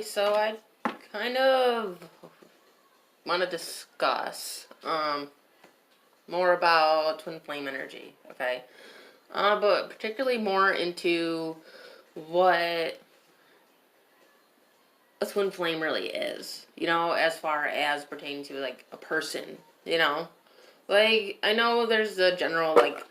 So I kind of want to discuss more about twin flame energy, okay? But particularly more into what a twin flame really is, as far as pertaining to like a person, Like, I know there's a general like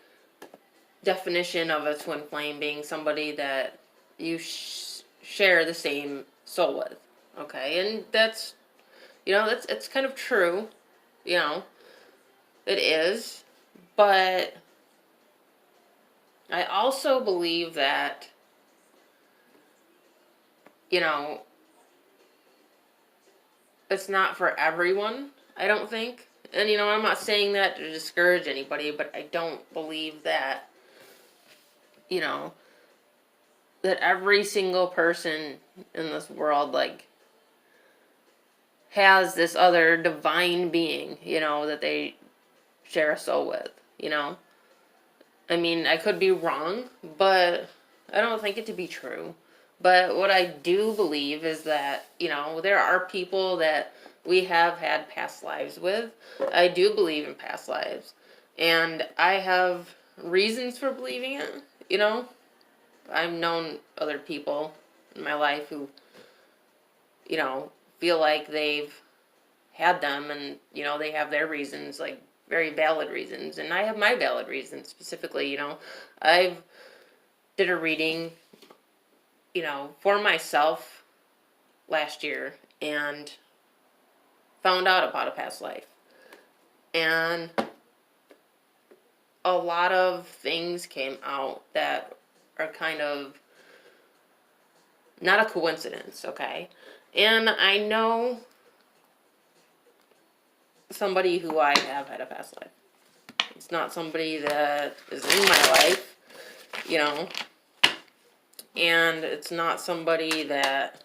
definition of a twin flame being somebody that you share the same soul with, okay? And that's it's kind of true, you know. It is, but I also believe that, you know, it's not for everyone, I don't think. And, I'm not saying that to discourage anybody, but I don't believe that, you know, that every single person in this world, like, has this other divine being, that they share a soul with. I mean, I could be wrong, but I don't think it to be true. But what I do believe is that, there are people that we have had past lives with. I do believe in past lives. And I have reasons for believing it. I've known other people in my life who, feel like they've had them and, they have their reasons, like very valid reasons. And I have my valid reasons specifically, I've did a reading, for myself last year and found out about a past life. And a lot of things came out that are kind of not a coincidence, okay? And I know somebody who I have had a past life. It's not somebody that is in my life, and it's not somebody that,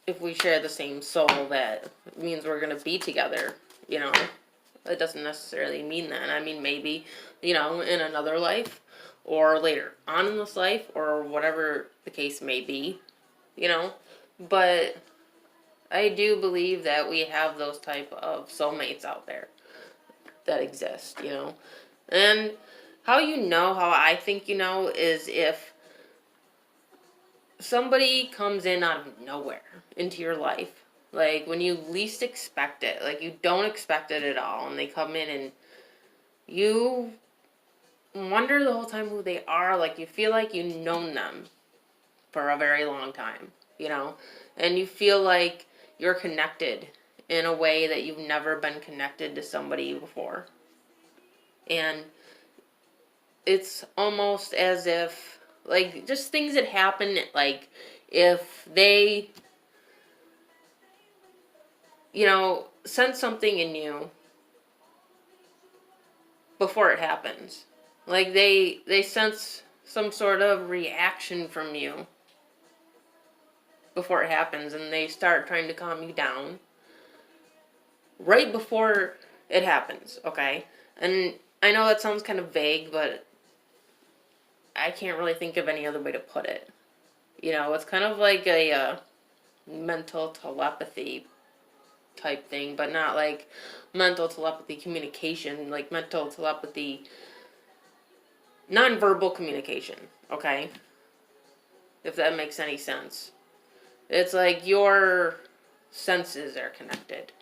if we share the same soul, that means we're going to be together, It doesn't necessarily mean that. I mean, maybe, in another life or later on in this life or whatever the case may be, But I do believe that we have those type of soulmates out there that exist, And how how I think is if somebody comes in out of nowhere into your life, like when you least expect it, like you don't expect it at all, and they come in and you wonder the whole time who they are, like you feel like you've known them for a very long time, and you feel like you're connected in a way that you've never been connected to somebody before. And it's almost as if, like, just things that happen, like, if they, sense something in you before it happens. Like, they sense some sort of reaction from you before it happens, and they start trying to calm you down right before it happens, okay? And I know that sounds kind of vague, but I can't really think of any other way to put it. It's kind of like a mental telepathy type thing, but not like mental telepathy communication, like mental telepathy, nonverbal communication, okay? If that makes any sense. It's like your senses are connected,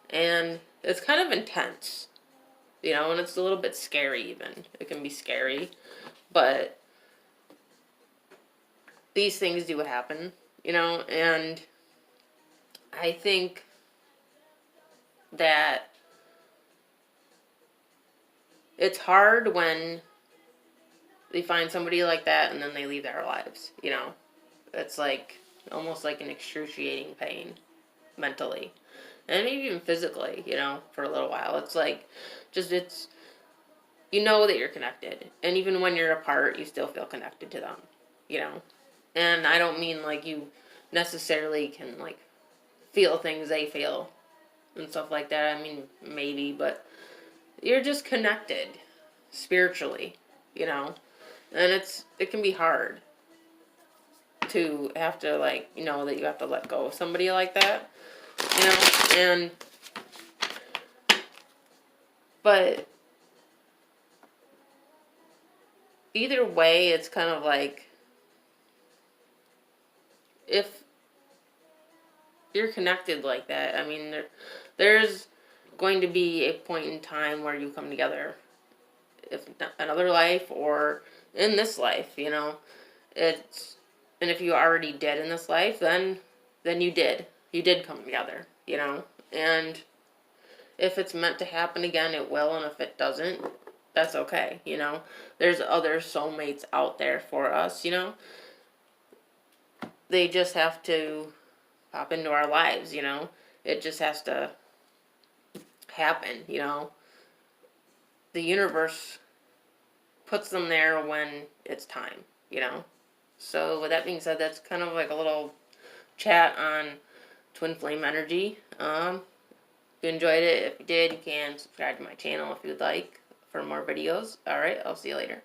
and it's kind of intense, and it's a little bit scary even. It can be scary, but these things do happen, and I think that it's hard when they find somebody like that and then they leave our lives, It's like almost like an excruciating pain mentally and maybe even physically, for a little while. It's like it's that you're connected, and even when you're apart you still feel connected to them, and I don't mean like you necessarily can like feel things they feel and stuff like that. I mean, maybe, but you're just connected spiritually, And it can be hard to have to, like, you know, that you have to let go of somebody like that, you know, and, but either way, it's kind of like, if you're connected like that, I mean, there's going to be a point in time where you come together, if not another life or in this life, you know, it's, and if you already did in this life, then you did come together, you know, and if it's meant to happen again, it will, and if it doesn't, that's okay, you know. There's other soulmates out there for us, you know. They just have to pop into our lives, you know. It just has to happen, you know. The universe puts them there when it's time, you know. So with that being said, that's kind of like a little chat on twin flame energy. If you enjoyed it, if you did, you can subscribe to my channel if you'd like for more videos. Alright, I'll see you later.